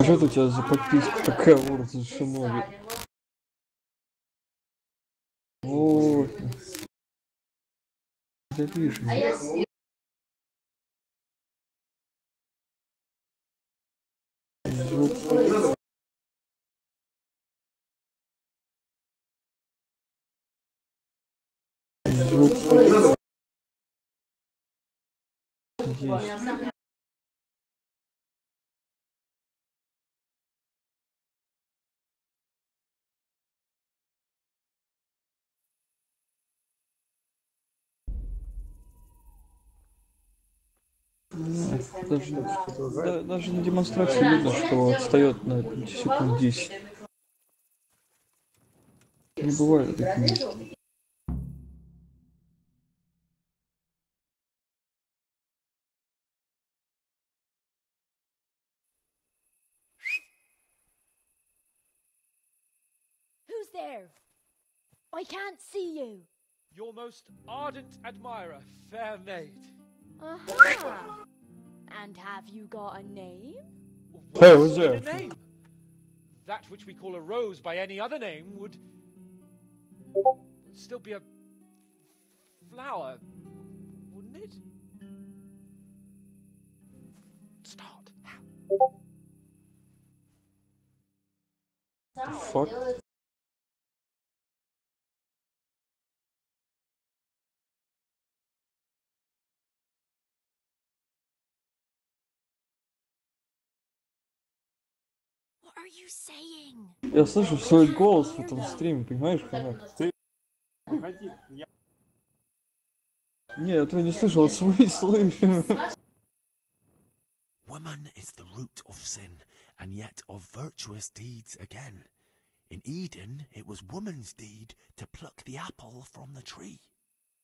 Что это у тебя за подписка такая вот за шиноби? Вот. Да видишь, есть. Даже на демонстрации видно, что отстает на секунд 10. Не бывает таких мест. Who's there? I can't see you. Your most ardent admirer, fair maid. Uh-huh. And have you got a name? Hey, who's there? A name? That which we call a rose by any other name would still be a flower, wouldn't it? Start. The fuck? What are you saying? Я слышу свой голос в этом стриме, понимаешь, Ханак? Ты... Не, я этого не слышал, свой слышу. Woman is the root of sin, and yet of virtuous deeds again. In Eden, it was woman's deed to pluck the apple from the tree.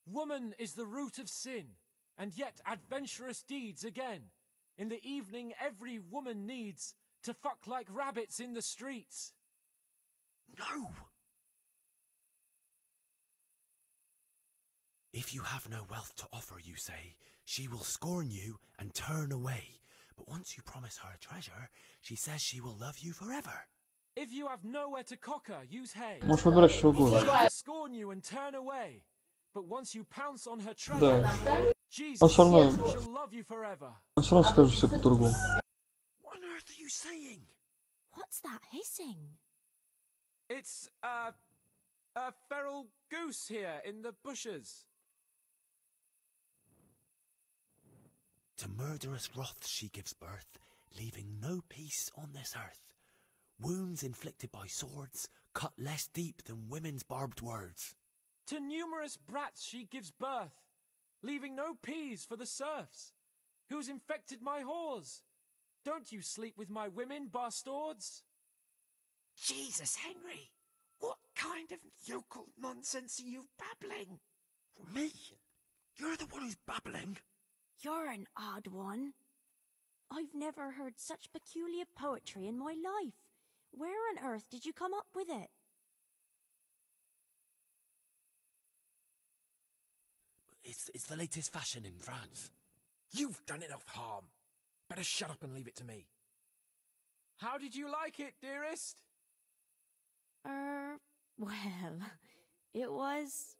Woman is the root of sin, and yet adventurous deeds again. In the evening, every woman needs to fuck like rabbits in the streets. No! If you have no wealth to offer, you say, she will scorn you and turn away. But once you promise her a treasure, she says she will love you forever. If you have nowhere to cock her, use hay. Можешь выбирать что She угодно. will scorn you and turn away. But once you pounce on her treasure, Да. Jesus Он все равно, shall love you forever. он все равно скажет все по-другому. What on earth are you saying? What's that hissing? It's a feral goose here in the bushes. To murderous wrath she gives birth, leaving no peace on this earth. Wounds inflicted by swords, cut less deep than women's barbed words. To numerous brats she gives birth, leaving no peas for the serfs. Who's infected my whores? Don't you sleep with my women, bastards? Jesus, Henry! What kind of yokel nonsense are you babbling? Me? You're the one who's babbling. You're an odd one. I've never heard such peculiar poetry in my life. Where on earth did you come up with it? It's the latest fashion in France. You've done enough harm. Better shut up and leave it to me. How did you like it, dearest? Well, it was,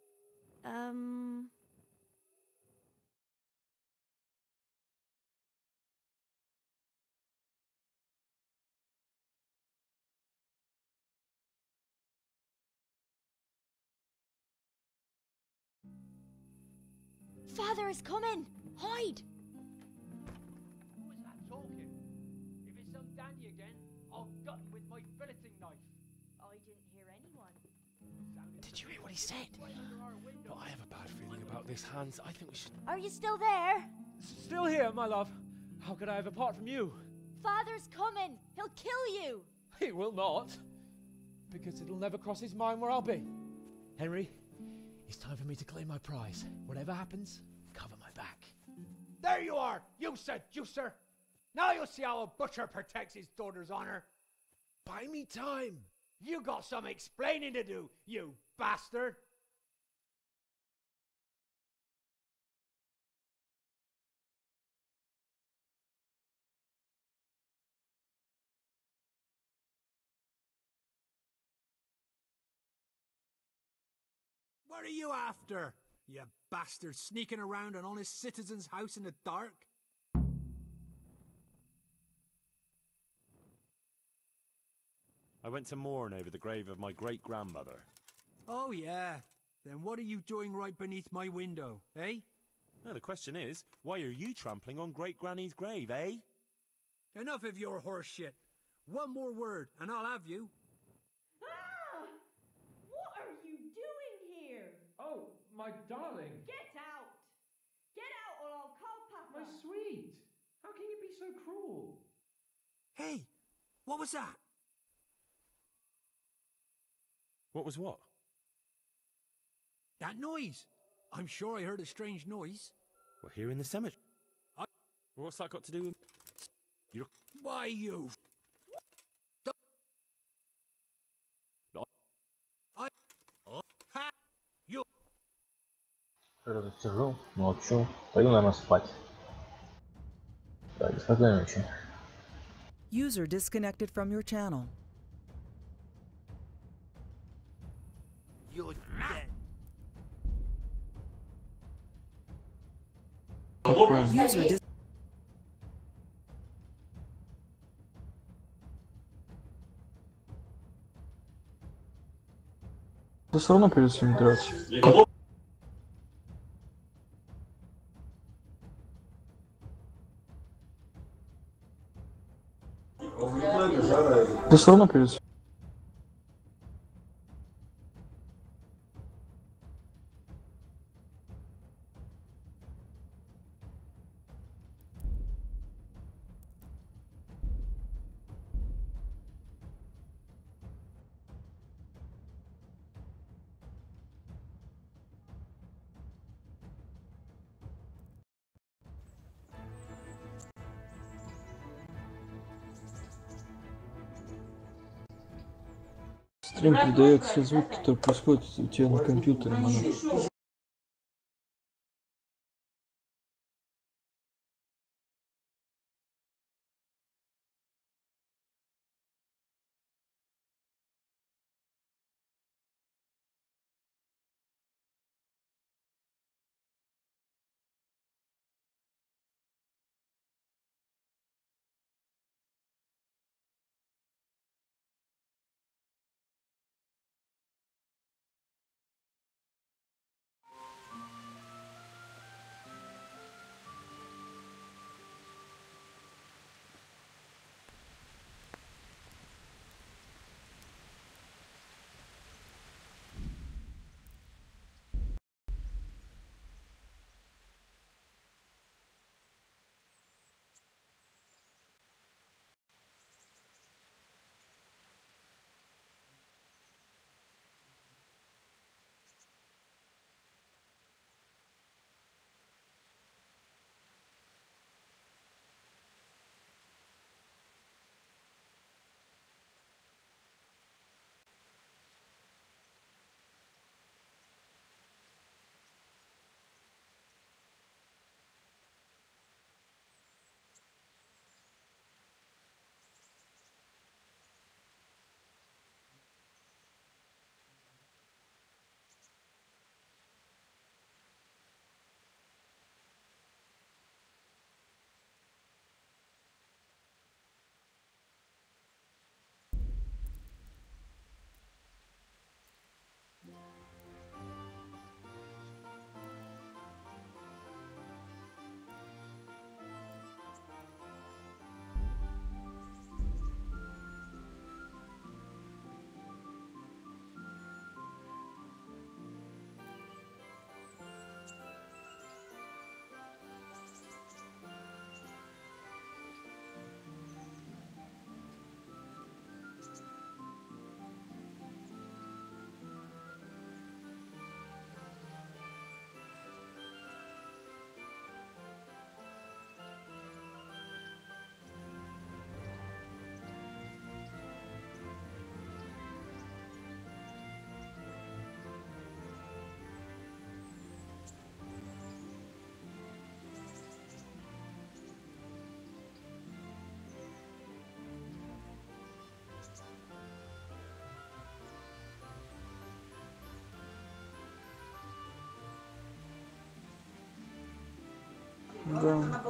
Father is coming! Hide! Who is that talking? If it's some dandy again, I'll gut him with my filleting knife. I didn't hear anyone. Did you hear what he said? But I have a bad feeling about this, Hans. I think we should... Are you still there? Still here, my love. How could I have apart from you? Father's coming! He'll kill you! He will not. Because it'll never cross his mind where I'll be. Henry, it's time for me to claim my prize. Whatever happens, cover my back. There you are, you seducer! Now you'll see how a butcher protects his daughter's honor. Buy me time. You got some explaining to do, you bastard! What are you after? You bastard sneaking around an honest citizen's house in the dark? I went to mourn over the grave of my great-grandmother. Oh, yeah. Then what are you doing right beneath my window, eh? Now, the question is, why are you trampling on great-granny's grave, eh? Enough of your horse shit. One more word, and I'll have you. Ah! What are you doing here? Oh, my darling. Get out! Get out or I'll call Papa! My sweet. How can you be so cruel? Hey, what was that? What was what? That noise. I'm sure I heard a strange noise. We're here in the cemetery. What's that got to do with... You're... Why, you... You... Что-то сижу, молчу. Пойду, наверное, спать. Да, спокойной ночи. User disconnected from your channel. You're dead. User dis- Да все равно придется им драться. Да все равно придется. Стрим передает все звуки, которые происходят у тебя на компьютере, монах. Да.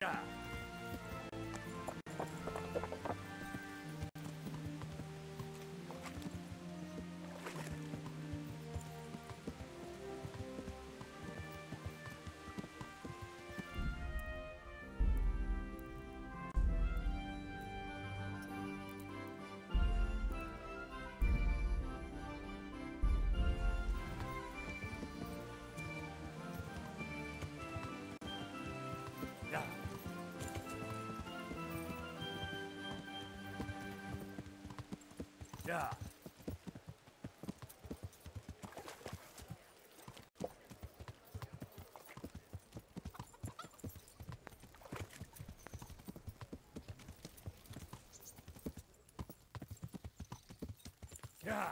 Yeah. Yeah. Yeah. Yeah.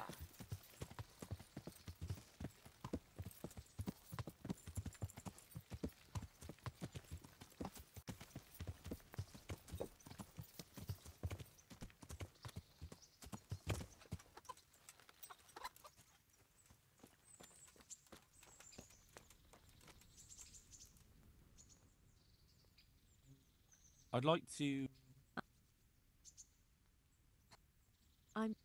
I'd like to... I'm...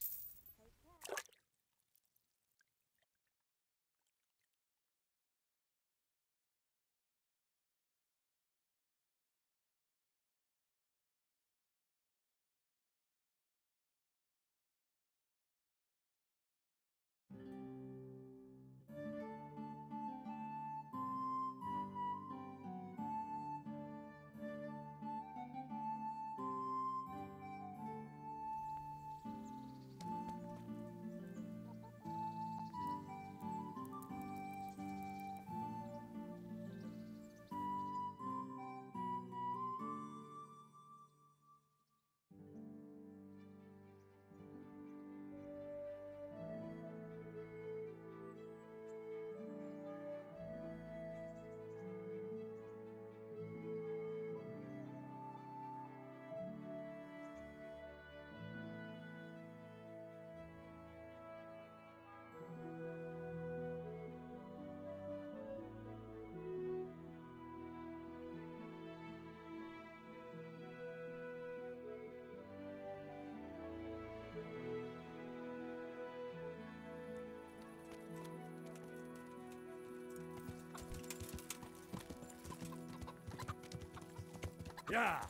Yeah.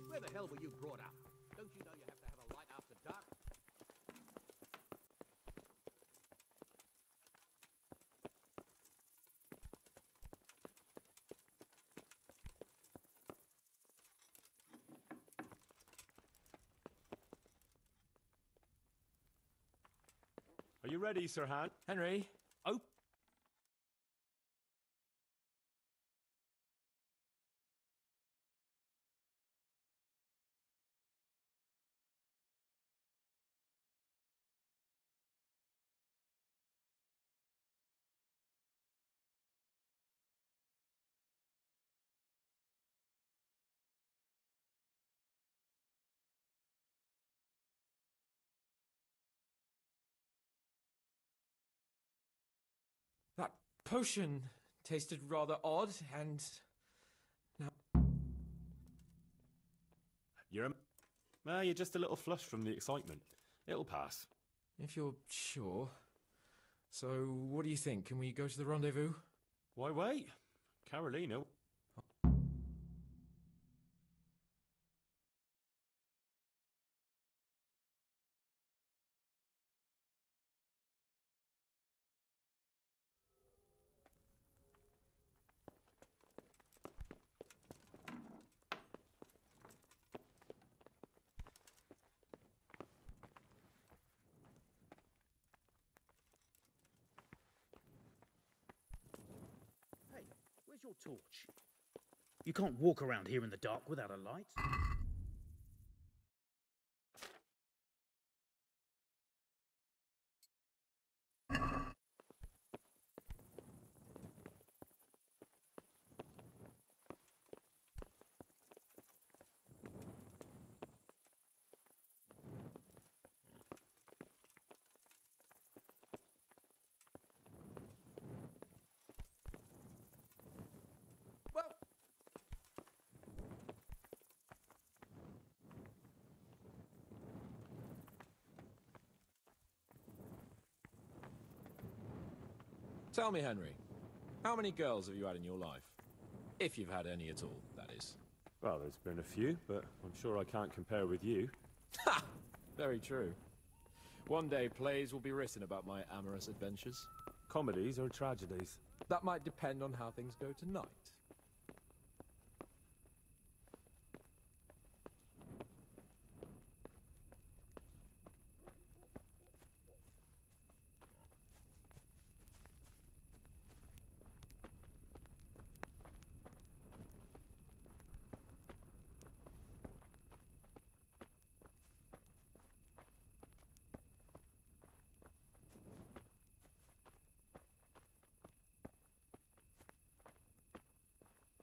Where the hell were you brought up? Don't you know you have to have a light after dark? Are you ready, Sir Han? Henry, open. That potion tasted rather odd, and now You're just a little flushed from the excitement. It'll pass. if you're sure. So, what do you think? Can we go to the rendezvous? Why wait? Carolina Where's your torch? You can't walk around here in the dark without a light. Tell me, Henry, how many girls have you had in your life? If you've had any at all, that is. Well, there's been a few, but I'm sure I can't compare with you. Ha! Very true. One day plays will be written about my amorous adventures. Comedies or tragedies? That might depend on how things go tonight.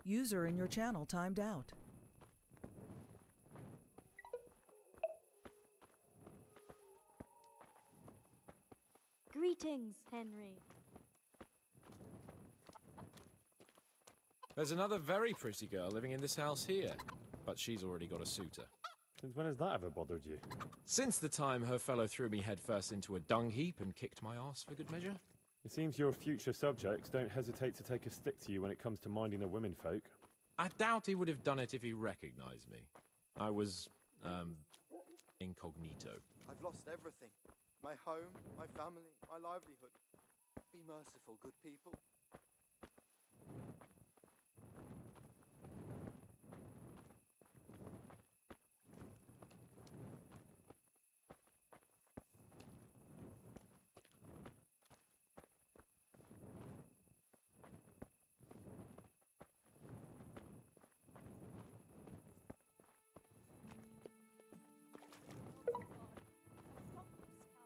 User in your channel timed out. Greetings, Henry. There's another very pretty girl living in this house here, but she's already got a suitor. Since when has that ever bothered you? Since the time her fellow threw me headfirst into a dung heap and kicked my arse for good measure. It seems your future subjects don't hesitate to take a stick to you when it comes to minding the womenfolk. I doubt he would have done it if he recognized me. I was, incognito. I've lost everything. My home, my family, my livelihood. Be merciful, good people.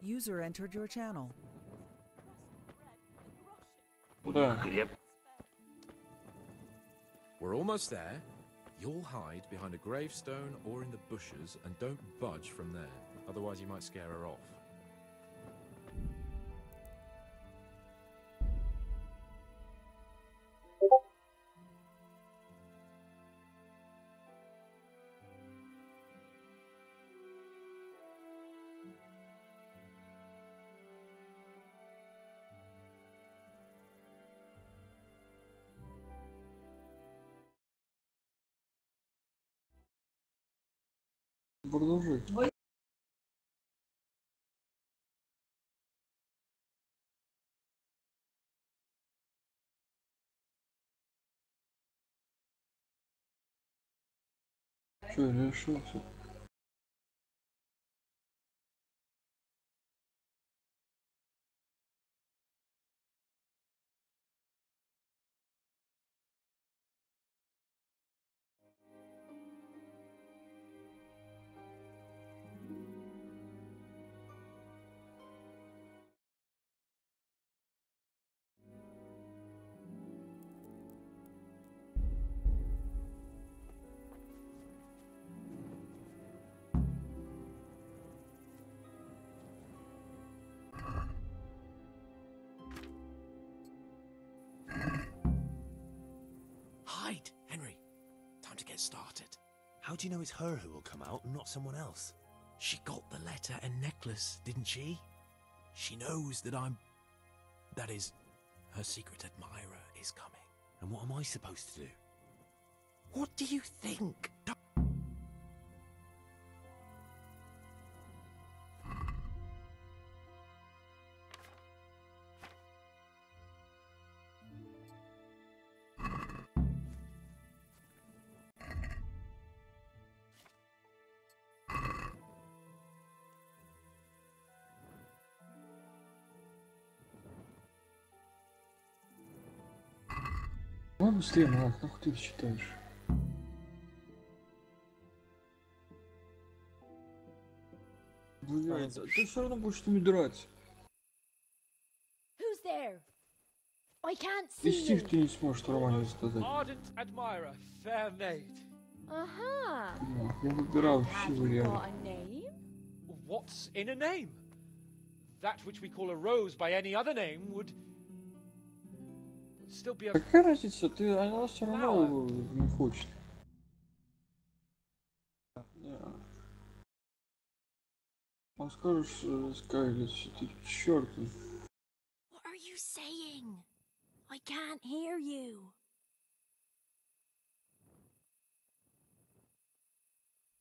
User entered your channel. Yep. We're almost there. You'll hide behind a gravestone or in the bushes and don't budge from there. Otherwise you might scare her off. Продолжи. Что, решился? Hide, Henry. Time to get started. How do you know it's her who will come out and not someone else? She got the letter and necklace, didn't she? She knows that that is, her secret admirer is coming. And what am I supposed to do? What do you think? Давай быстрее, Марат, нахуй ты считаешь? Блядь, ты все равно будешь с ними драться. Who's there? I can't И see стих you. ты не сможешь нормально сказать. Ardent admirer, fair maid. Uh-huh. Я выбирал все Have you варианты. got a name? What's in a name? That which we call a rose by any other name would still be a... Какая разница? Она все равно его не хочет. Он скажешь, Скайлет, что ты черт. What are you saying? I can't hear you.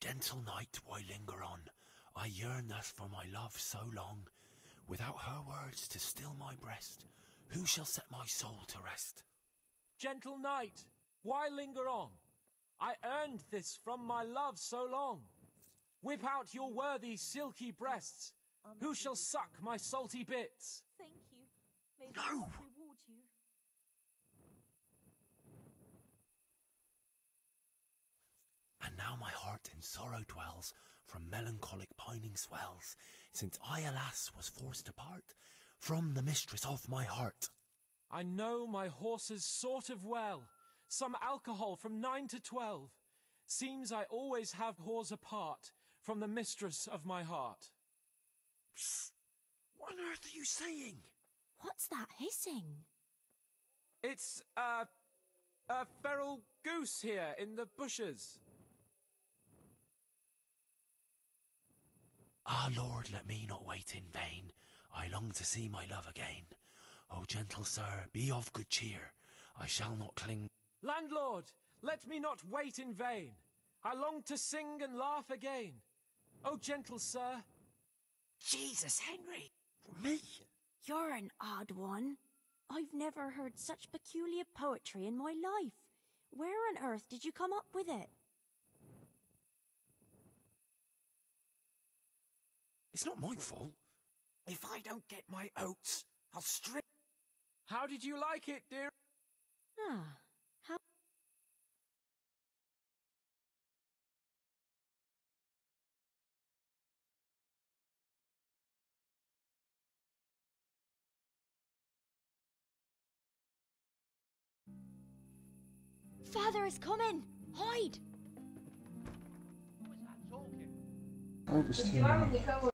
Gentle night, why linger on? I yearn thus for my love so long. Without her words to still my breast, who shall set my soul to rest? Gentle night, why linger on? I earned this from my love so long. Whip out your worthy silky breasts. Who shall suck my salty bits? Thank you. May the No! gods reward you. And now my heart in sorrow dwells, from melancholic pining swells, since I, alas, was forced to part from the mistress of my heart. I know my horses sort of well. Some alcohol from 9 to 12. Seems I always have whores apart from the mistress of my heart. Psst! What on earth are you saying? What's that hissing? It's, a feral goose here in the bushes. Ah, Lord, let me not wait in vain. I long to see my love again. O gentle sir, be of good cheer. I shall not cling. Landlord, let me not wait in vain. I long to sing and laugh again. O gentle sir. Jesus, Henry! Me? You're an odd one. I've never heard such peculiar poetry in my life. Where on earth did you come up with it? It's not my fault. If I don't get my oats, I'll strip. How did you like it, dear? Ah, how... Father is coming! Hide! Who was that talking? Давай быстрее.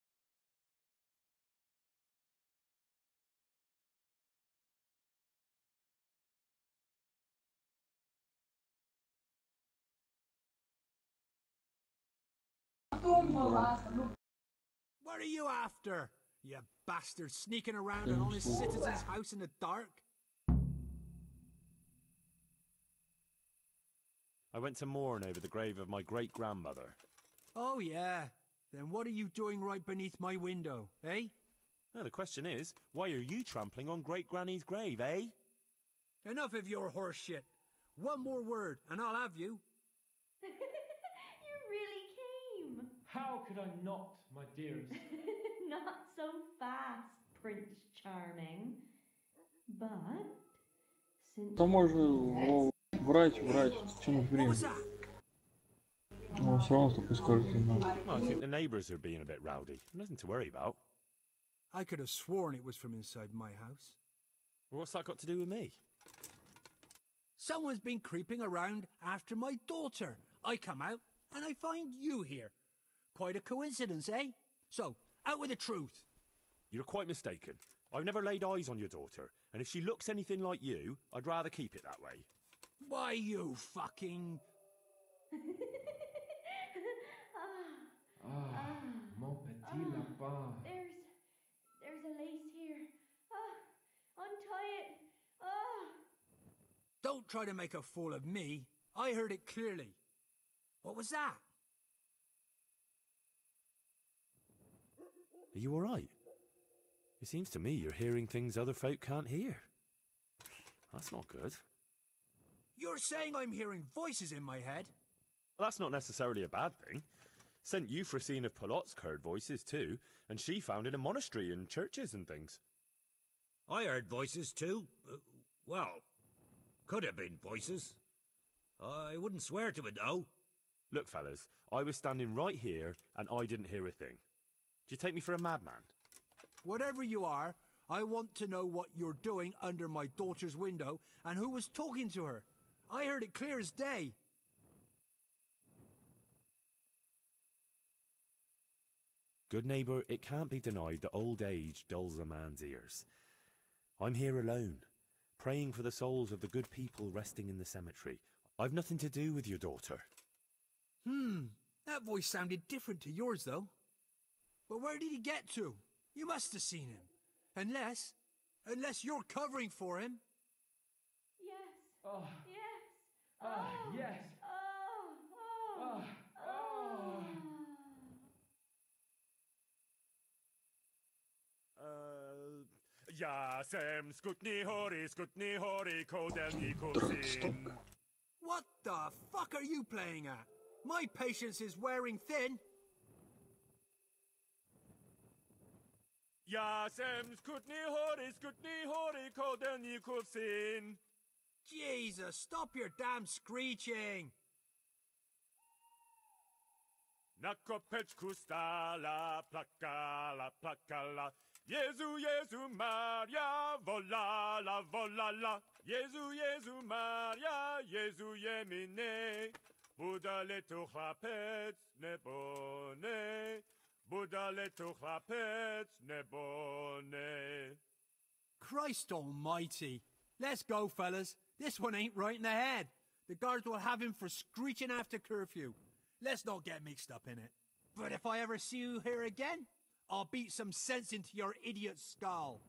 What are you after? You bastard sneaking around an honest citizen's house in the dark? I went to mourn over the grave of my great-grandmother. Oh, yeah. Then what are you doing right beneath my window, eh? Now, the question is, why are you trampling on great-granny's grave, eh? Enough of your horse shit. One more word, and I'll have you. You really came. How could I not, my dearest? Not so fast, Prince Charming. But since То можно врать, тянуть What время. was that? Но он все равно только скажет ему. Well, I think the neighbours are being a bit rowdy. Nothing to worry about. I could have sworn it was from inside my house. Well, what's that got to do with me? Someone's been creeping around after my daughter. I come out, and I find you here. Quite a coincidence, eh? So, out with the truth. You're quite mistaken. I've never laid eyes on your daughter, and if she looks anything like you, I'd rather keep it that way. Why, you fucking... Mon petit lapin. there's a lace here. Untie it. Don't try to make a fool of me. I heard it clearly. What was that? Are you all right? It seems to me you're hearing things other folk can't hear. That's not good. You're saying I'm hearing voices in my head? Well, that's not necessarily a bad thing. St. Euphrosyne of Polotsk heard voices too, and she founded a monastery and churches and things. I heard voices too. Well, Could have been voices. I wouldn't swear to it, though. Look, fellas, I was standing right here and I didn't hear a thing. Do you take me for a madman? Whatever you are, I want to know what you're doing under my daughter's window and who was talking to her. I heard it clear as day. Good neighbour, it can't be denied that old age dulls a man's ears. I'm here alone, praying for the souls of the good people resting in the cemetery. I've nothing to do with your daughter. That voice sounded different to yours, though. But where did he get to? You must have seen him. Unless you're covering for him. Yes. Oh. Yes. Yes. Jasem skutni hori kodelni kusin. What the fuck are you playing at? My patience is wearing thin. Jasem skutni hori kodelni kusin. Jesus, stop your damn screeching. Nakopeczku stala plakala. Jezu Maria, volala. Jezu Maria, Jezu jemine. Budale tu chlapec nebone. Budale tu chlapec nebone. Christ almighty. Let's go, fellas. This one ain't right in the head. The guards will have him for screeching after curfew. Let's not get mixed up in it. But if I ever see you here again, I'll beat some sense into your idiot skull.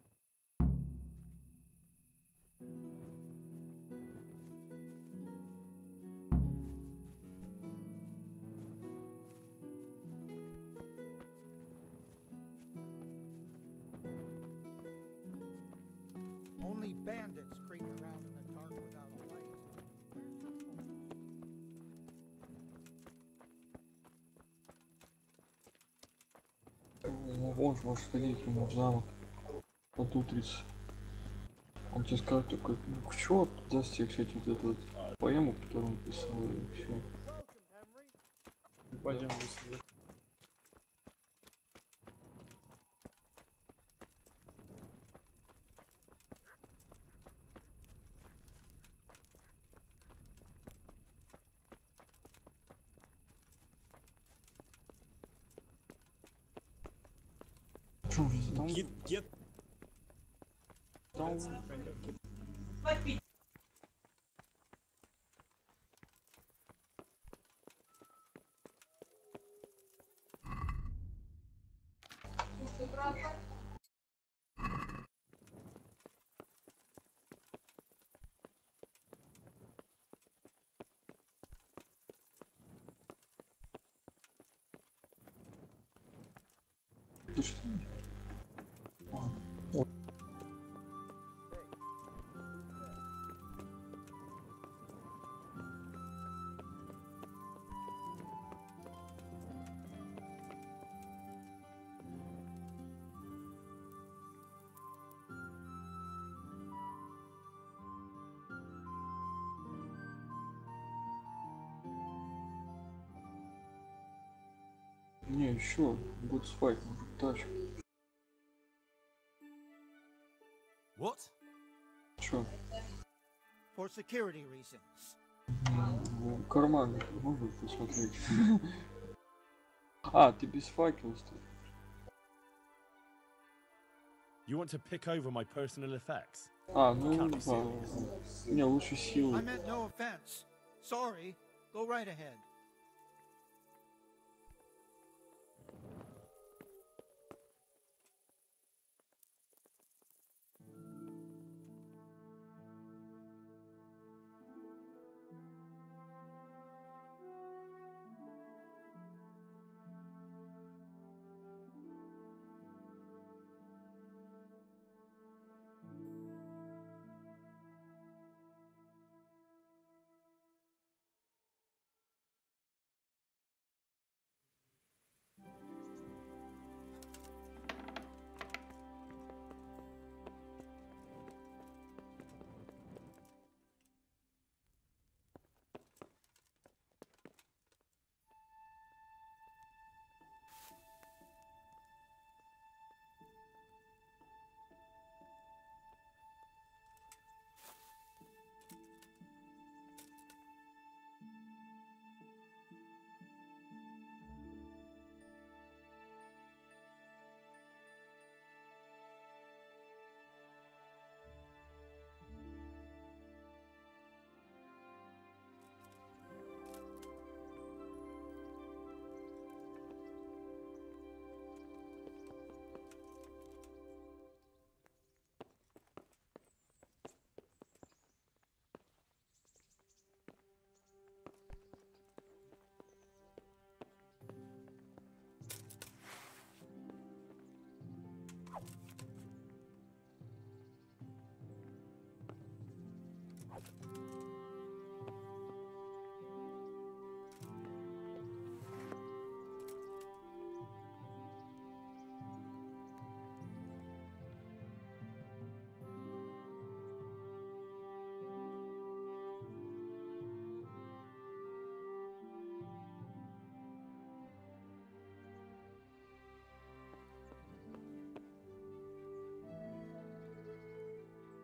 Only bandits creep around in the dark without a light. Можешь сходить к нему в замок под утриц. Он тебе скажет только, ну чё застегшить вот эту вот поэму, которую он писал, и все. Пойдем быстрее. Get down. Ты что? Не, еще будет спать, может тачку. What? Чё? For security reasons. В кармане можно посмотреть. А, ты без факела стоишь. You want to pick over my personal effects? А, ну да. Не, лучше силы. I meant no offense. Sorry. Go right ahead.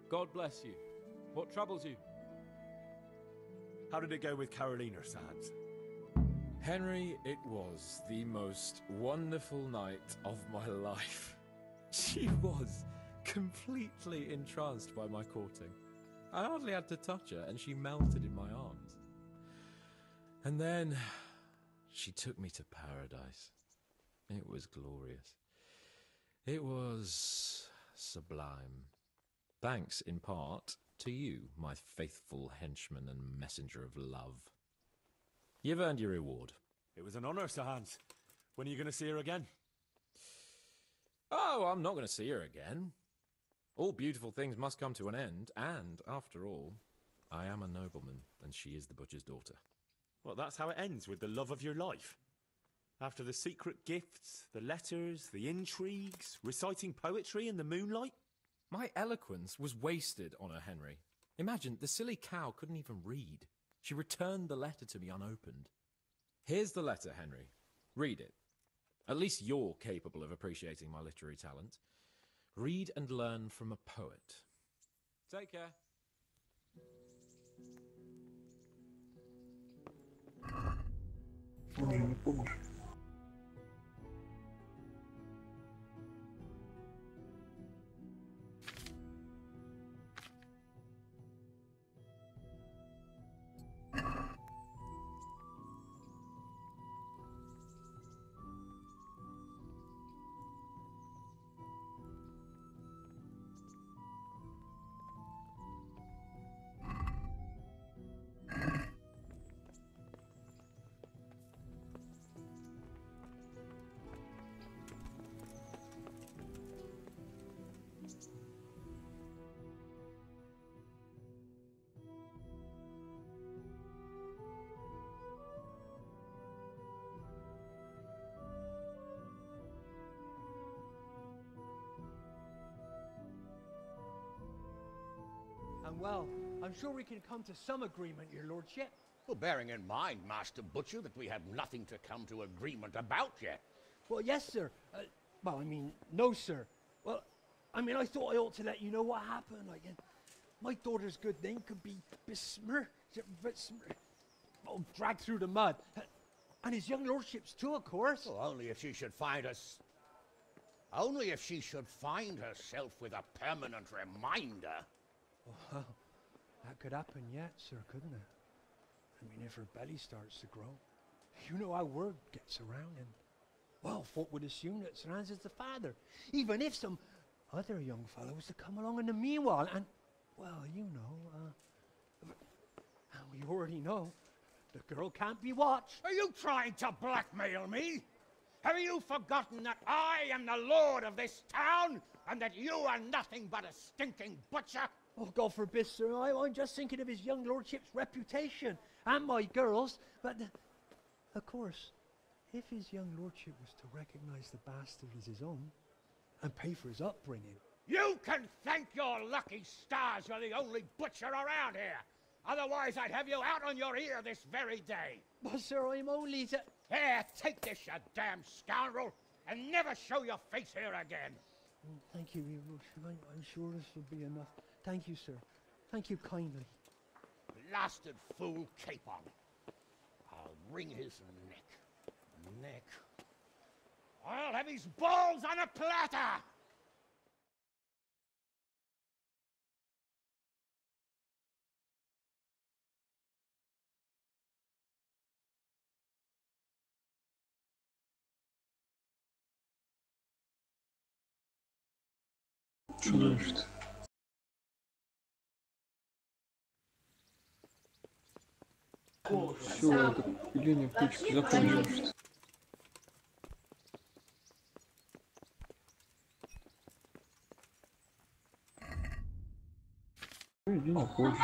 God bless you. What troubles you? How did it go with Carolina, Sans? Henry, it was the most wonderful night of my life. She was completely entranced by my courting. I hardly had to touch her, and she melted in my arms. And then she took me to paradise. It was glorious. It was sublime. Thanks, in part, to you, my faithful henchman and messenger of love. You've earned your reward. It was an honour, Sir Hans. When are you going to see her again? Oh, I'm not going to see her again. All beautiful things must come to an end, and, after all, I am a nobleman, and she is the butcher's daughter. Well, that's how it ends, with the love of your life. After the secret gifts, the letters, the intrigues, reciting poetry in the moonlight. My eloquence was wasted on her, Henry. Imagine, the silly cow couldn't even read. She returned the letter to me unopened. Here's the letter, Henry. Read it. At least you're capable of appreciating my literary talent. Read and learn from a poet. Take care. Уже не помнишь. And well, I'm sure we can come to some agreement, your lordship. Well, bearing in mind, Master Butcher, that we have nothing to come to agreement about yet. Well, yes, sir. Well, I mean, no, sir. Well, I mean, I thought I ought to let you know what happened. Like, my daughter's good name could be dragged through the mud. And his young lordship's too, of course. Well, only if she should find us... Only if she should find herself with a permanent reminder. Well, that could happen yet, sir, couldn't it? I mean, if her belly starts to grow. You know how word gets around, and... Well, folk would assume that Sir Hans is the father, even if some other young fellow was to come along in the meanwhile, and... Well, you know, we already know. The girl can't be watched. Are you trying to blackmail me? Have you forgotten that I am the lord of this town, and that you are nothing but a stinking butcher? Oh, God forbid, sir. I'm just thinking of his young lordship's reputation, and my girl's. But, of course, if his young lordship was to recognize the bastard as his own, and pay for his upbringing... You can thank your lucky stars you're the only butcher around here. Otherwise, I'd have you out on your ear this very day. But, sir, I'm only... Here, take this, you damn scoundrel, and never show your face here again. Thank you, your lordship. I'm sure this will be enough. Thank you, sir. Thank you kindly. Blasted fool capon. I'll wring his neck. I'll have his balls on a platter! Что дальше-то? Все, это пиление птички закончилось. Иди на почту.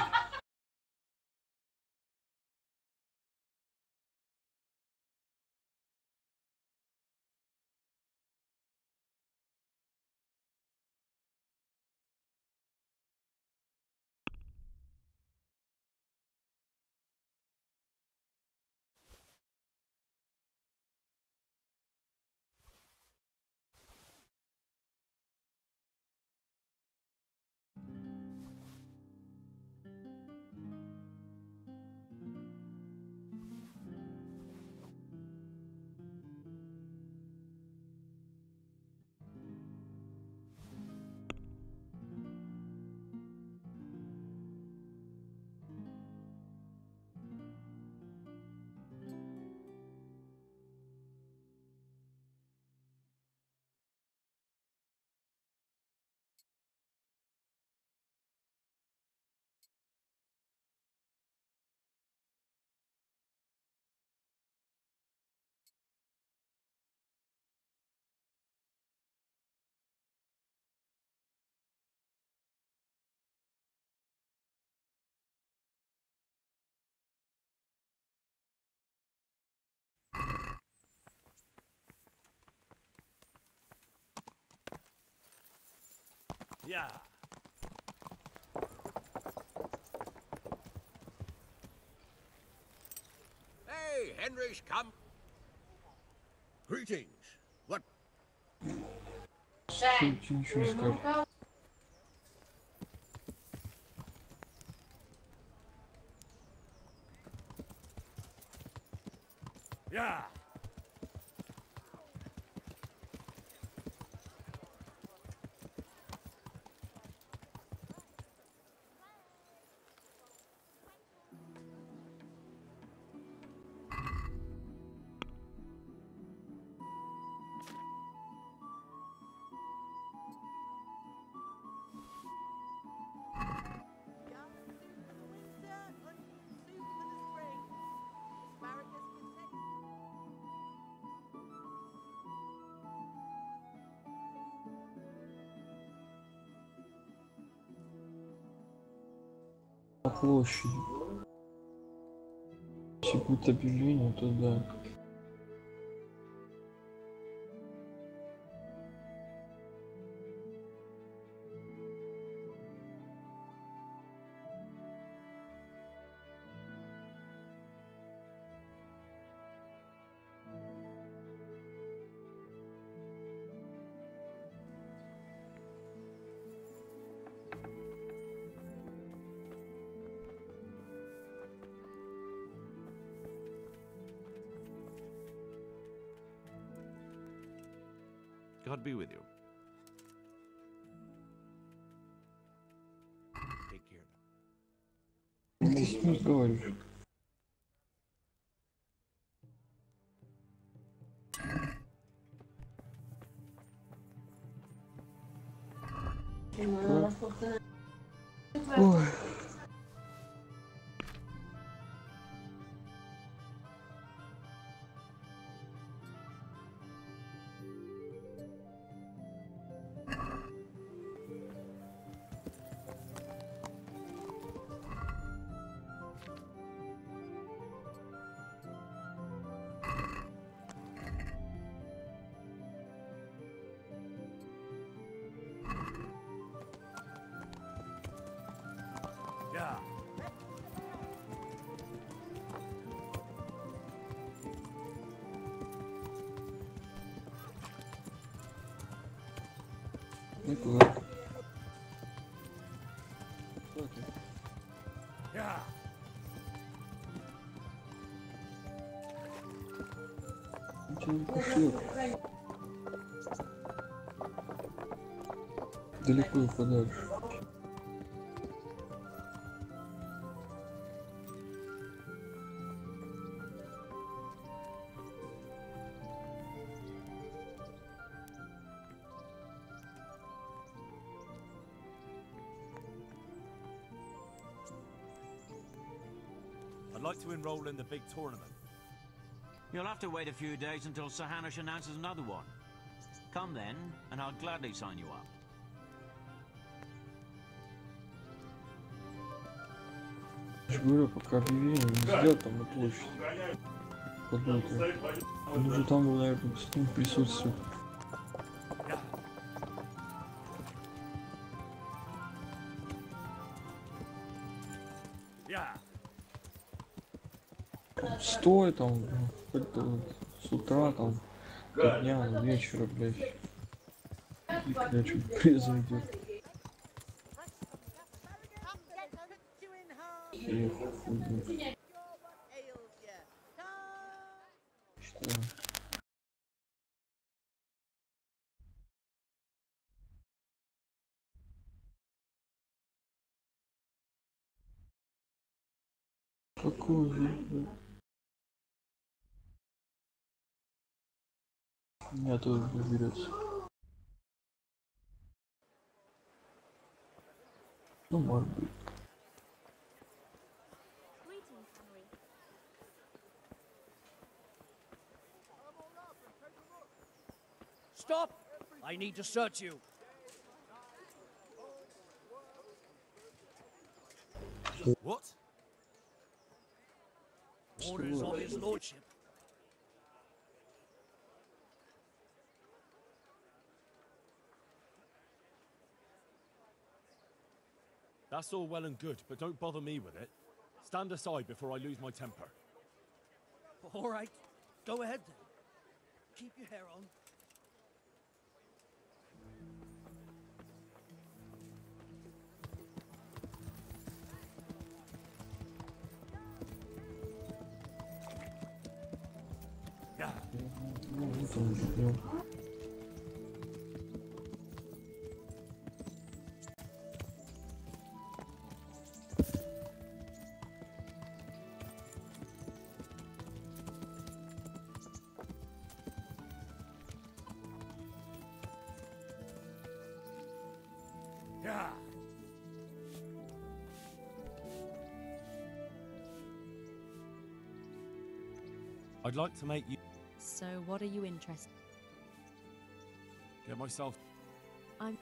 Yeah. Hey, Henry's come. Greetings. What? Ничего не скажешь. Yeah. На площади. Если будет объявление, то да. God be with you. Take care. Ты с ним разговариваешь. Ой. Yeah. Никуда. Yeah. Кошелёк. Далеко и подальше. I'd like to enroll in the big tournament. You'll have to wait a few days until Sir Hanish announces another one. Come then, and I'll gladly sign you up. Я же говорю, пока объявление не сделал там на площади. Подборка. Он уже там был, наверное, присутствует. Стой там, хоть с утра там, до дня, до вечера, блядь. И когда что-то произойдет. Эх, хуй знает. Что? Какой же? Меня тоже не берется. Ну, может быть. Stop! I need to search you. What? Orders of his lordship. That's all well and good, but don't bother me with it. Stand aside before I lose my temper. All right, go ahead then. Keep your hair on. Ну, это уже прям. I'd like to make you So, what are you interested? get myself. I'm.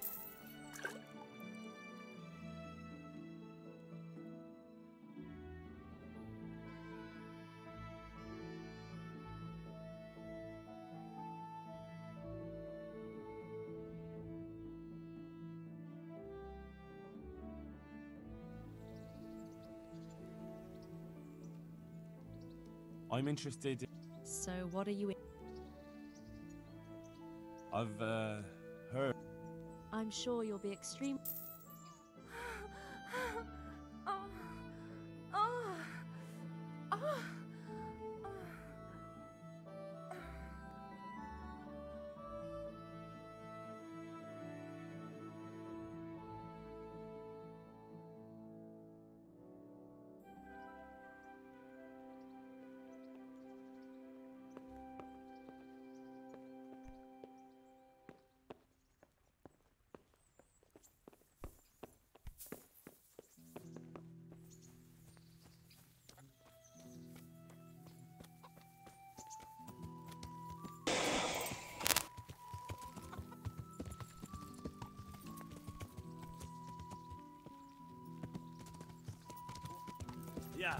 I'm interested. So, what are you? I've heard. I'm sure you'll be extreme. Yeah.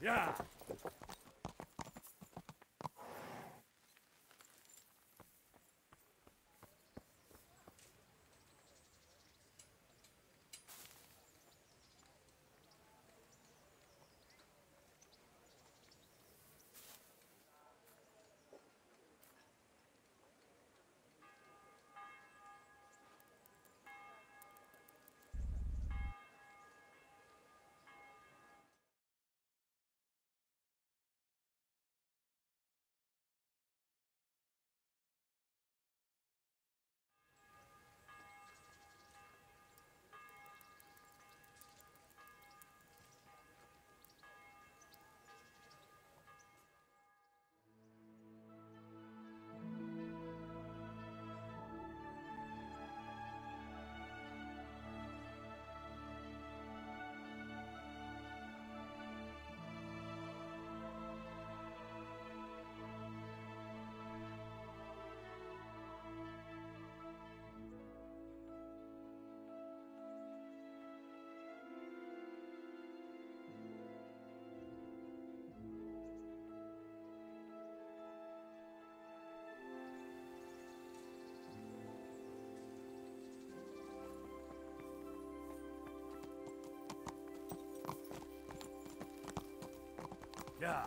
Yeah. Yeah.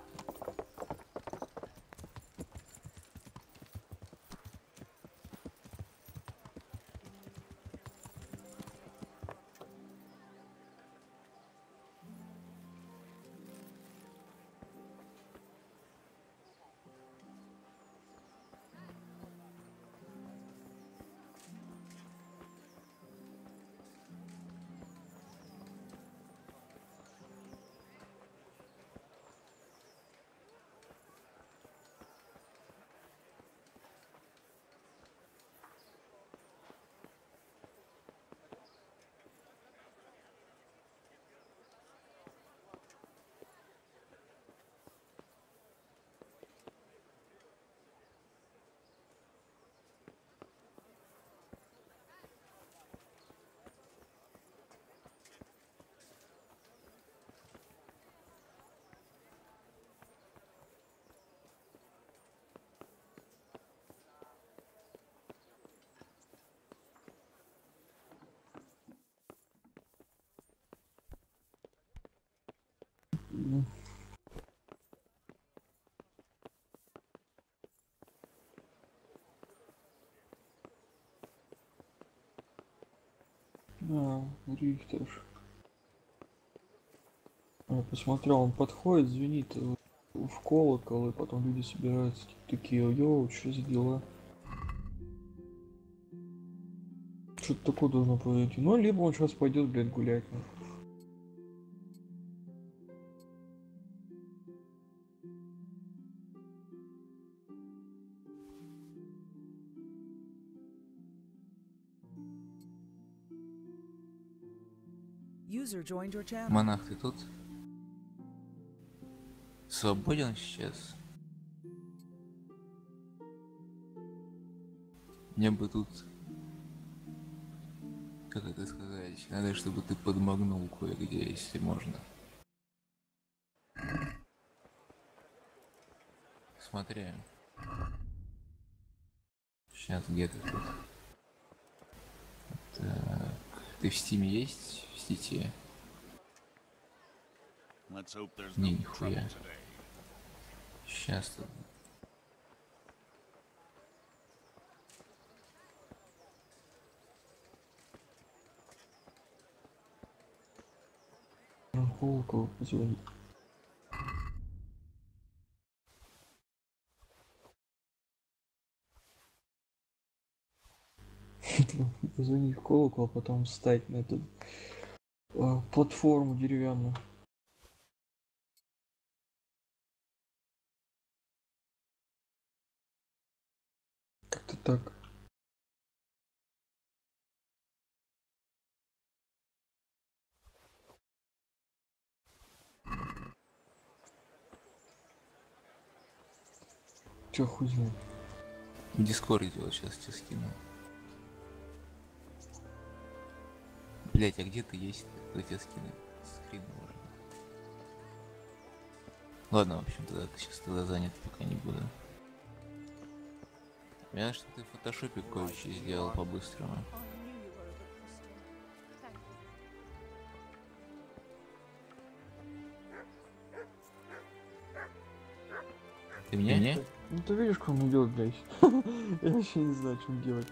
Рихтер. Я посмотрел, он подходит, звенит в колокол, и потом люди собираются такие: йоу, что за дела? Что-то такое должно произойти. Ну, либо он сейчас пойдет, блядь, гулять. User joined your channel. Монах, ты тут? Свободен сейчас? Мне бы тут... Как это сказать? Надо, чтобы ты подмогнул кое-где, если можно. Смотри. Сейчас где ты тут? Так. Ты в Стиме есть? В сети? Не, нихуя. Сейчас тут. Колокол позвонит. Позвони в колокол, а потом встать на эту платформу деревянную. Как-то так. Чё хуй знает. В Дискорде вот сейчас тебе скину. Блять, а где ты есть? Кто тебе скинет? Скрин можно. Ладно, в общем, тогда ты сейчас занят, пока не буду. Мне что ты в фотошопе кое-что сделал по-быстрому. Ты меня? Ну ты видишь, как он идет, блядь. Я вообще не знаю, что делать.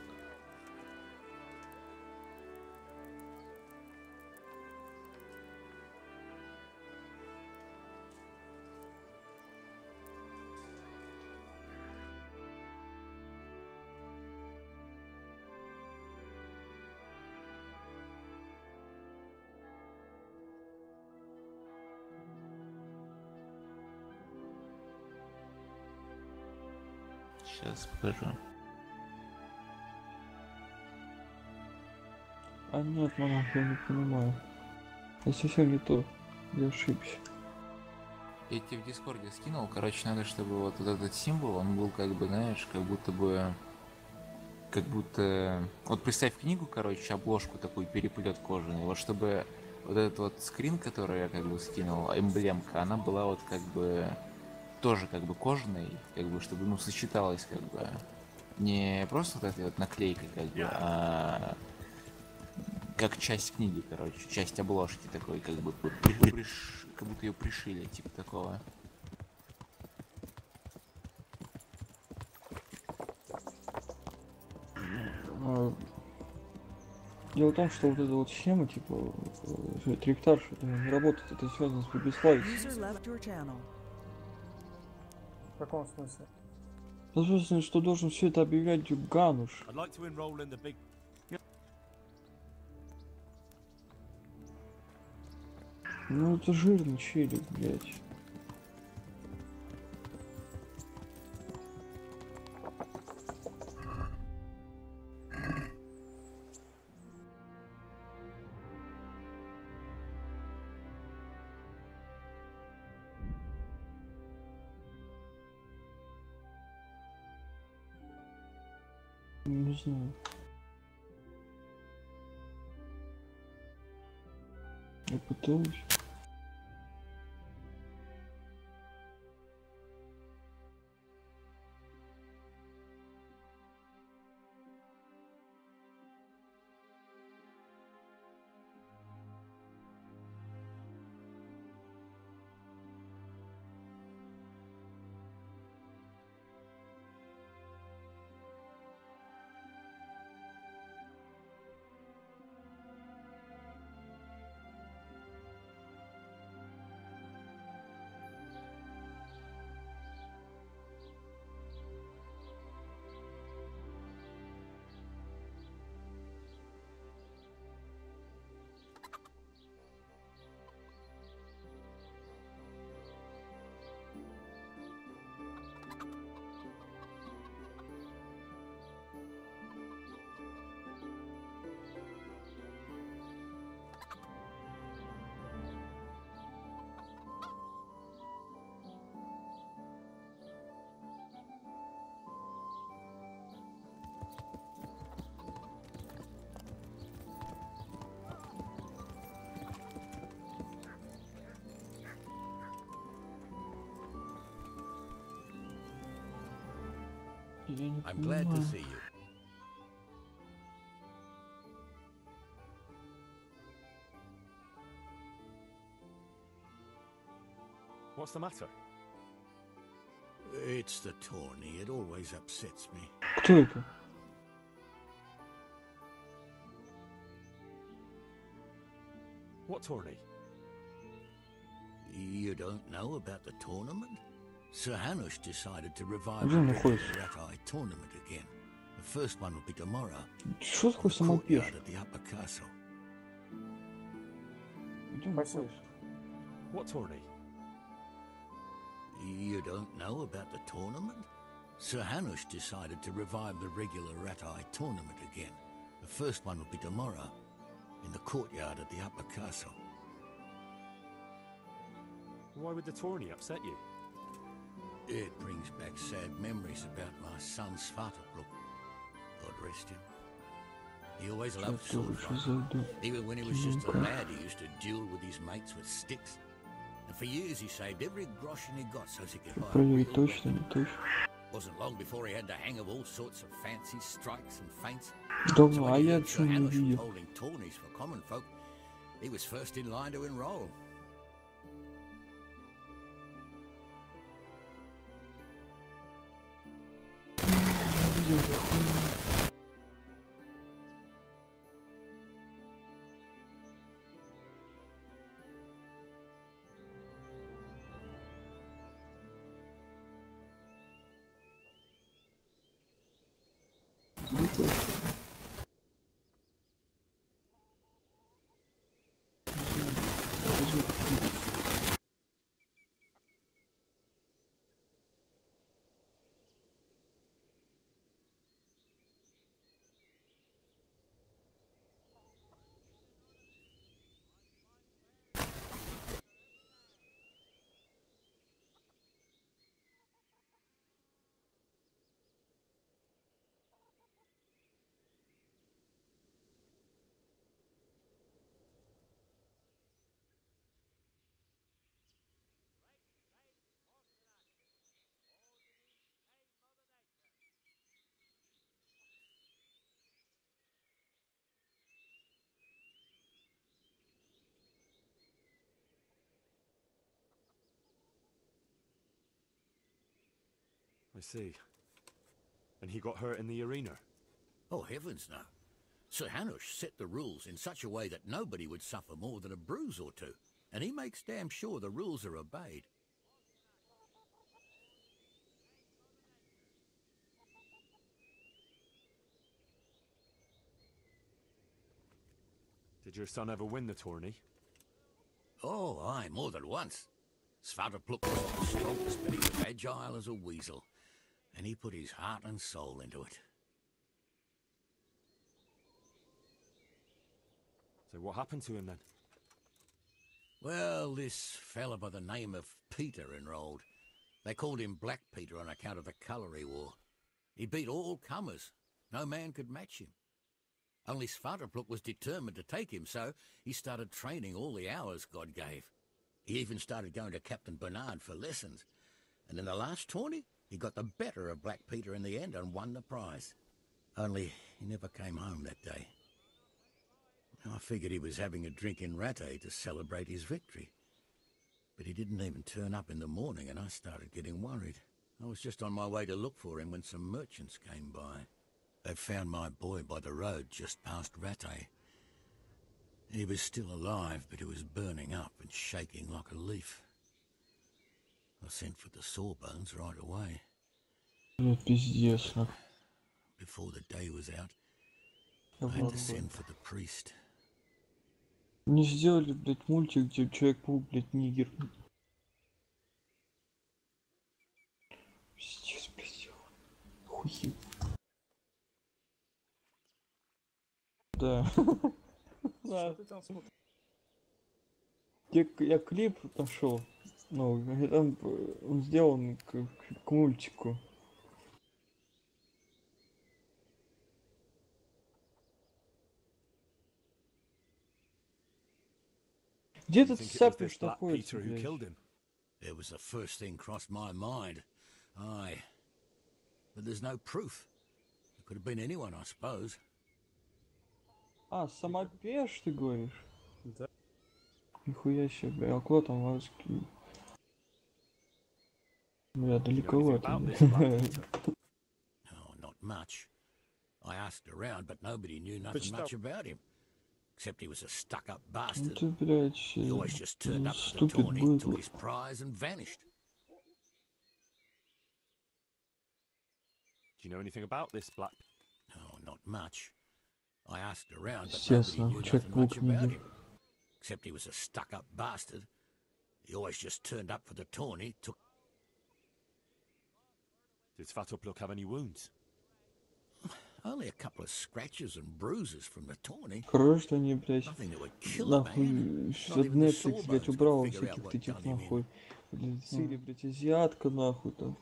Сейчас покажу. А нет, монах, я не понимаю. Я совсем не то. Я ошибся. Я тебе в Дискорде скинул. Короче, надо, чтобы вот этот символ, он был как бы, знаешь, как будто бы... Как будто... Вот представь книгу, короче, обложку такую, переплет кожаный. Вот чтобы вот этот вот скрин, который я как бы скинул, эмблемка, она была вот как бы... Тоже как бы кожаной, как бы, чтобы, ну, сочеталась как бы. Не просто вот этой вот наклейкой, как бы, а... Как часть книги, короче, часть обложки такой, как бы, как будто ее пришили, типа такого. Дело в том, что вот эта вот схема, типа, трактарша, это не работает, это связано с Богославием. User left your channel. В каком смысле? Ну, собственно, что должен все это объявлять Гануш. I'd like to enroll in the big... Ну это жирный челик, блядь. Не знаю. Я пытаюсь. I'm glad to see you. What's the matter? It's the tourney. It always upsets me. Кто это? What tourney? You don't know about the tournament? Sir Hanush decided to revive Где the он regular находится? Rat-Eye tournament again. The first one will be tomorrow. Что такое in the самопеш? courtyard at the upper castle. Где он находится? What tourney? You don't know about the tournament? Sir Hanush decided to revive the regular Rat-Eye tournament again. The first one will be tomorrow, in the courtyard at the upper castle. Why would the tourney upset you? It brings back sad memories about my son Svartabrook. God rest him. He always loved sword fighting. Even when he was just a lad, he used to duel with his mates with sticks. And for years he saved every groschen he got so he could buy a Проверить real точно, не точно. Wasn't long before he had the hang of all sorts of fancy strikes and feints. Давно, So а when he я heard Sir что не Hanush was видел? holding tourneys for common folk, he was first in line to enroll. I see. And he got hurt in the arena? Oh, heavens no. Sir Hanush set the rules in such a way that nobody would suffer more than a bruise or two, and he makes damn sure the rules are obeyed. Did your son ever win the tourney? Oh, aye, more than once. Svatopluk was the strongest, but he was agile as a weasel, and he put his heart and soul into it. So what happened to him then? Well, this fella by the name of Peter enrolled. They called him Black Peter on account of the colour he wore. He beat all comers. No man could match him. Only Svatopluk was determined to take him, so he started training all the hours God gave. He even started going to Captain Bernard for lessons. And in the last tourney, he got the better of Black Peter in the end and won the prize. Only he never came home that day. I figured he was having a drink in Rattay to celebrate his victory. But he didn't even turn up in the morning, and I started getting worried. I was just on my way to look for him when some merchants came by. They found my boy by the road just past Rattay. He was still alive, but he was burning up and shaking like a leaf. I sent for the sawbones right away. Before the day was out, I had to send for the priest. Не сделали, блядь, мультик, где Человек-паук, блядь, нигер. Пиздец, блядь. Хуй. Да. Что ты там смотришь? Я клип нашел. Ну, там он сделан к мультику. Где этот саппиш находится, блядь? It was the first thing crossed my mind. Aye. But there's no proof. It could have been anyone, I suppose. А, самопеш, ты говоришь? Да. Нихуя себе, бля, а куда там лазки? Бля, далековато. Oh, not much. I asked around, but nobody knew nothing much about him. Except he was a stuck-up bastard. Ты, блядь, He always just turned up to the tourney, took his prize and vanished. Do you know anything about this Black? Oh, not much. I asked around, but Естественно, nobody knew nothing much about him. Except he was a stuck-up bastard. He always just turned up for the tourney, took... Did Svatopluk have any wounds? Only a couple of scratches and bruises from the tourney. Хорошо, что они, блядь, Nothing that would kill a man. нахуй, что Netflix, блядь, убрал всяких таких, нахуй. Блядь, Сири, блядь, азиатка, нахуй, там.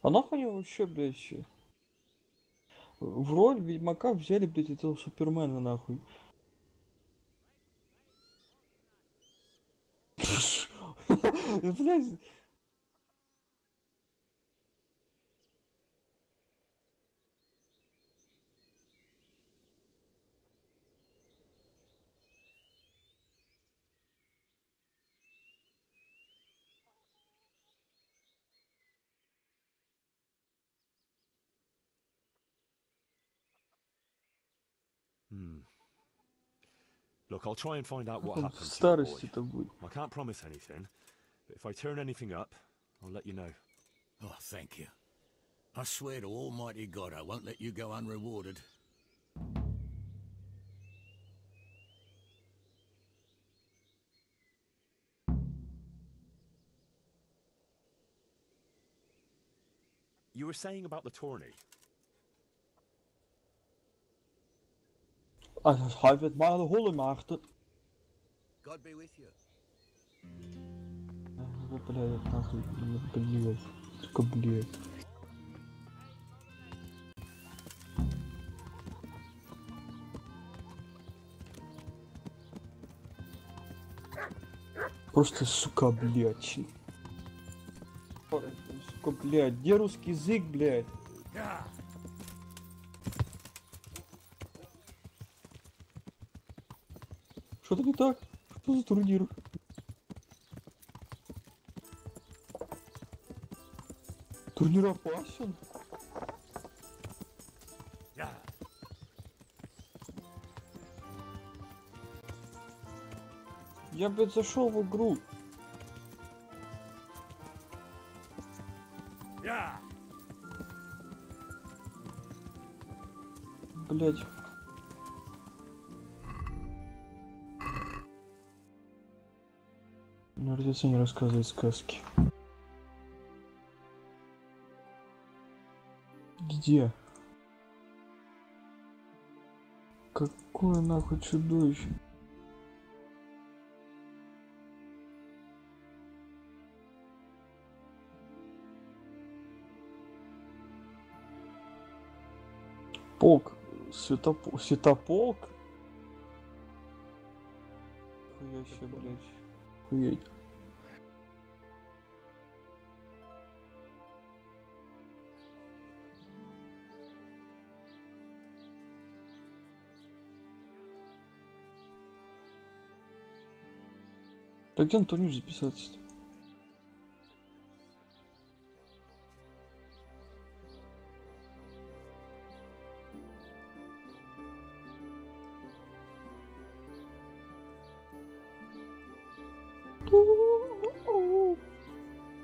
А нахуй они вообще, блядь, в роль Ведьмака взяли, блядь, этого Супермена, нахуй. Блядь. Look, I'll try and find out what happened to the boy. I can't promise anything, but if I turn anything up, I'll let you know. Oh, thank you. I swear to Almighty God I won't let you go unrewarded. You were saying about the tourney. Hij werd maar de holle maagden. God be with you. Блядь, нахуй, блядь, только блядь. Просто, сука, блядь. Сука, блядь, где русский язык, блядь? Что-то не так? Что за турнир? Турнир опасен. Я, блядь, зашел в игру. Блядь. Мертвецы не рассказывают сказки. Где? Какое нахуй чудовище? Полк. Светополк? Хуя себе, блядь. Хуеть. Так где на турнир записаться-то?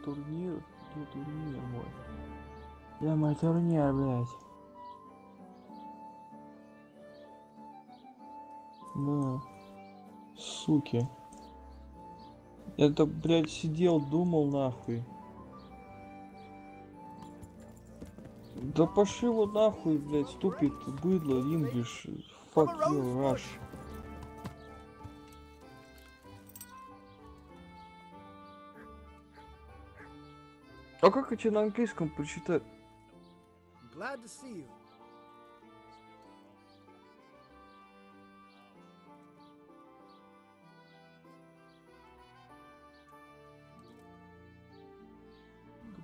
Турнир? Где турнир мой? Я мой турнир, блядь. Да. Суки. Я-то, блядь, сидел, думал нахуй. Да пошли его нахуй, блядь, ступит, быдло, English, fuck you, Rush. А как эти на английском прочитать? Glad to see you.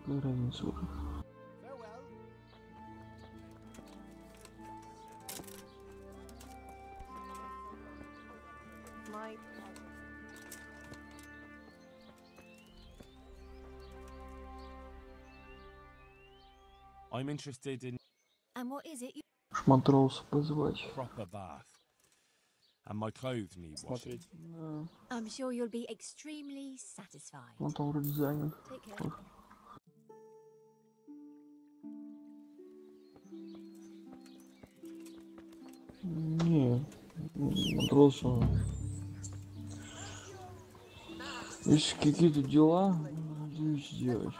Какая разница? I'm interested in And what is it you... Шматроуса позвать. proper bath. And my clothes need washing. I'm sure you'll be extremely satisfied. Он там вроде занят. Take care. Не, матрос. Если какие-то дела, надо сделать.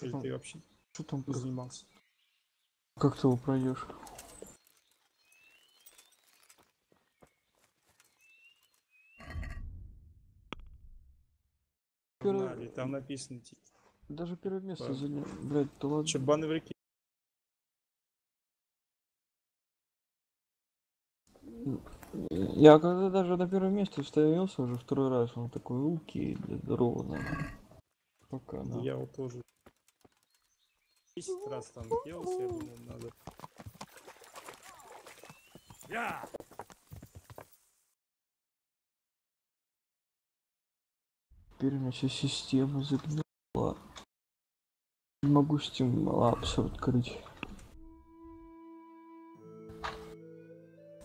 Или ты вообще что там занимался? Как ты его пройдешь? Там написано типа. Даже первое место занял. Блять, да ладно. Че, баны в реке? Я когда даже на первое место становился уже второй раз, он такой, окей, здорово, наверное. Пока, да. Я вот тоже 10 раз там делался, я думал, надо. Теперь у меня вся система загнала. Не могу Steam Labs открыть.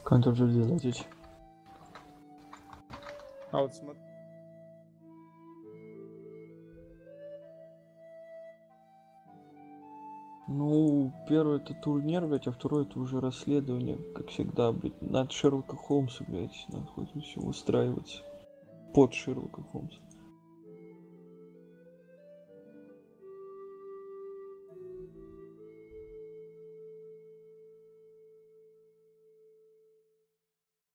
Ctrl-G делать. А вот смотри. Ну, первый это турнир, блять, а второй это уже расследование, как всегда, блять. Надо Шерлока Холмса, блять, надо хоть все устраиваться. Под Шерлока Холмса.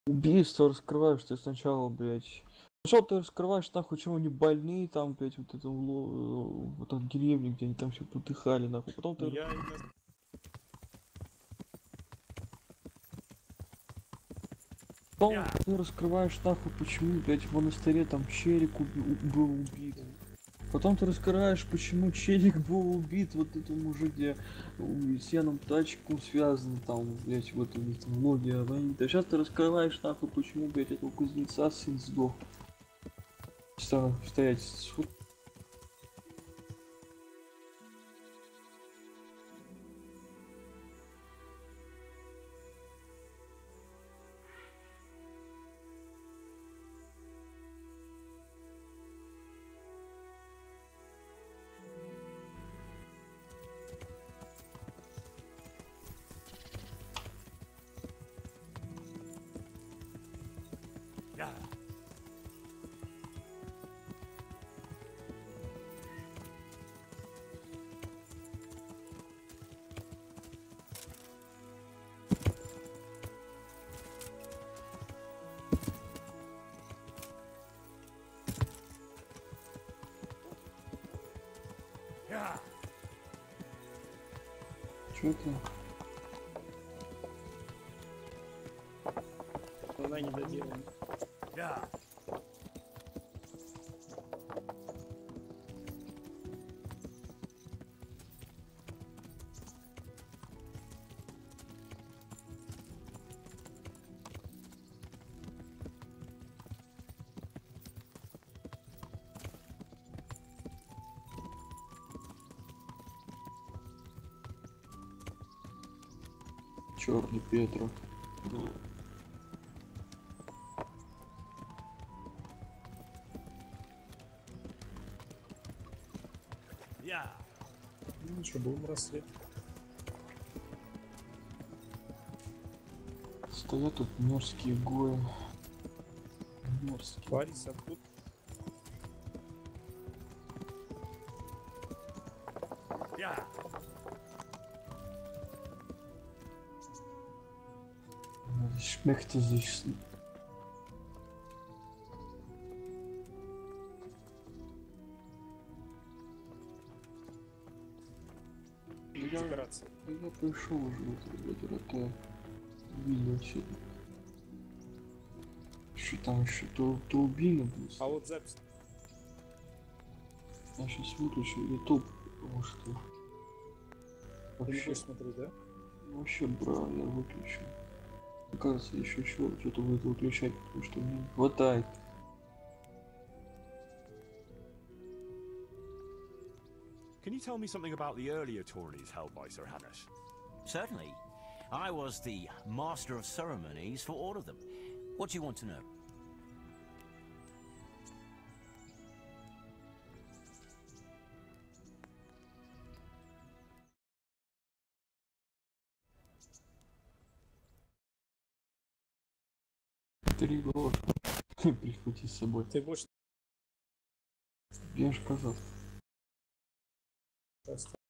Убийство раскрываешь ты сначала, блять. Сначала ты раскрываешь нахуй, чем они больные, там, блять, вот это вот там деревни, где они там все подыхали, нахуй. Потом ты... Потом ты раскрываешь нахуй, почему, блять, в монастыре там челик был убит. Потом ты раскрываешь, почему челик был убит, вот это уже где с Яном Тачком связано, там, блять, вот у них там ноги, а сейчас ты раскрываешь нахуй, почему, блять, этого кузнеца сын сдох. Стоять. Чё ты? Она не доделана. Черный Петра. Ну что, будем рассвет. Стоят тут мерзкие гои. Мерзкие. Парис откуда? Schmeckt sich. Я пришел уже в это видел что там еще то убили. А вот запись. Я сейчас выключу YouTube, потому что Ты не вообще, будешь смотреть, да? вообще, бра, я выключу. Кажется, еще что-то будет выключать, потому что мне не хватает. Can you tell me something about the earlier tourneys held by Sir Hamish? Certainly. I was the master of ceremonies for all of them. What do you want to know? $3 прихвати с собой. Ты больше... Я же сказал.